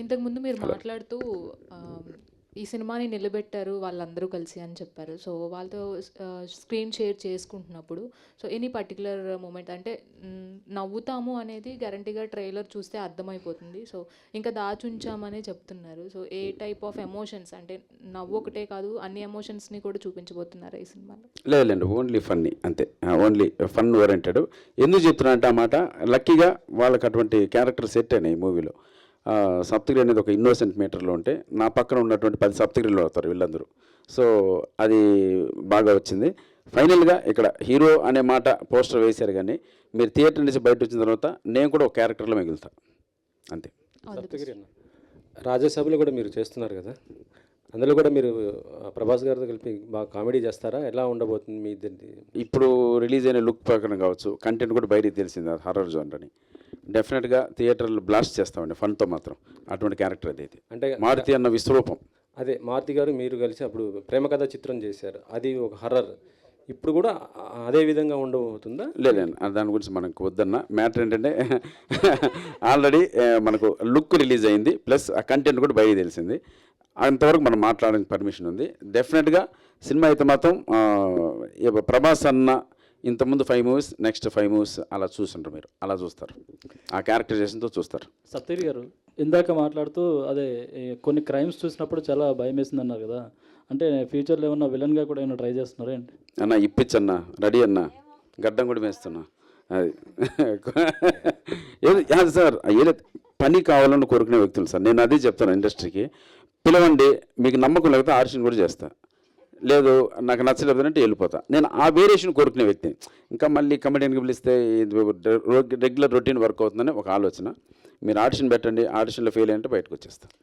ఇంతకుముందు మీరు మాట్లాడుతూ ఈ సినిమాని నిలబెట్టారు వాళ్ళందరూ కలిసి అని చెప్పారు. సో వాళ్ళతో స్క్రీన్ షేర్ చేసుకుంటున్నప్పుడు సో ఎనీ పర్టిక్యులర్ మూమెంట్ అంటే నవ్వుతాము అనేది గ్యారంటీగా ట్రైలర్ చూస్తే అర్థమైపోతుంది. సో ఇంకా దాచుంచామనే చెప్తున్నారు. So A type of emotions అంటే నవ్వు ఒకటే కాదు అన్ని ఎమోషన్స్ని కూడా చూపించబోతున్నారు ఈ సినిమాలో? లేదండి, ఓన్లీ ఫన్నీ అంతే. Only fun oriented. ఎందుకు చెప్తున్నా అంటే అన్నమాట, లక్కీగా వాళ్ళకి అటువంటి క్యారెక్టర్ సెట్ అయినాయి ఈ మూవీలో. సప్తగిరి అనేది ఒక ఇన్నోసెంట్ మీటర్లో ఉంటే నా పక్కన ఉన్నటువంటి 10 సప్తగిరిలో అవుతారు వీళ్ళందరూ. సో అది బాగా వచ్చింది. ఫైనల్గా ఇక్కడ హీరో అనే మాట పోస్టర్ వేశారు, కానీ మీరు థియేటర్ నుంచి బయట వచ్చిన తర్వాత నేను కూడా ఒక క్యారెక్టర్లో మిగులుతా అంతే. సప్తగిరి అన్న రాజ్యసభలో కూడా మీరు చేస్తున్నారు కదా, అందులో కూడా మీరు ప్రభాస్ గారితో కలిపి బాగా కామెడీ చేస్తారా? ఎలా ఉండబోతుంది మీ ఇద్దరిది? ఇప్పుడు రిలీజ్ అయిన లుక్ ప్రకారం కావచ్చు, కంటెంట్ కూడా బయటికి తెలిసింది, అది హారర్ జోనర్ అని. డెఫినెట్గా థియేటర్లు బ్లాస్ట్ చేస్తామండి ఫన్తో మాత్రం. అటువంటి క్యారెక్టర్ అది అంటే మారుతి అన్న విశ్వరూపం. అదే మారుతి గారు మీరు కలిసి అప్పుడు ప్రేమ కథ చిత్రం చేశారు, అది ఒక హర్రర్. ఇప్పుడు కూడా అదే విధంగా ఉండబోతుందా? లేదండి, దాని గురించి మనకు వద్దన్న. మ్యాటర్ ఏంటంటే ఆల్రెడీ మనకు లుక్ రిలీజ్ అయింది, ప్లస్ ఆ కంటెంట్ కూడా బయట తెలిసింది. అంతవరకు మనం మాట్లాడడానికి పర్మిషన్ ఉంది. డెఫినెట్గా సినిమా అయితే మాత్రం ప్రభాస్ అన్న ఇంతకుముందు 5 మూవీస్, నెక్స్ట్ 5 మూవీస్ అలా చూస్తుంటారు, మీరు అలా చూస్తారు, ఆ క్యారెక్టరైజేషన్తో చూస్తారు. సప్తగిరి గారు ఇందాక మాట్లాడుతూ అదే కొన్ని క్రైమ్స్ చూసినప్పుడు చాలా భయం వేసింది అన్నారు కదా, అంటే ఫ్యూచర్లో ఏమన్నా విలన్గా కూడా ఏమైనా ట్రై చేస్తున్నారా ఏంటి? అన్న ఇప్పించన్నా, రెడీ అన్న, గడ్డం కూడా వేస్తున్నా. అది ఏది సార్, ఏదో పని కావాలని కోరుకునే వ్యక్తులు సార్. నేను అదే చెప్తాను ఇండస్ట్రీకి, పిలవండి, మీకు నమ్మకం లేకపోతే ఆడిషన్ కూడా చేస్తా, లేదు నాకు నచ్చలేదు అంటే వెళ్ళిపోతా. నేను ఆ వేరియేషన్ కోరుకునే వ్యక్తిని. ఇంకా మళ్ళీ కమెడియన్కి పిలిస్తే రెగ్యులర్ రొటీన్ వర్క్ అవుతుందని ఒక ఆలోచన. మీరు ఆడిషన్ పెట్టండి, ఆడిషన్లో ఫెయిల్ అంటే బయటకు వచ్చేస్తాను.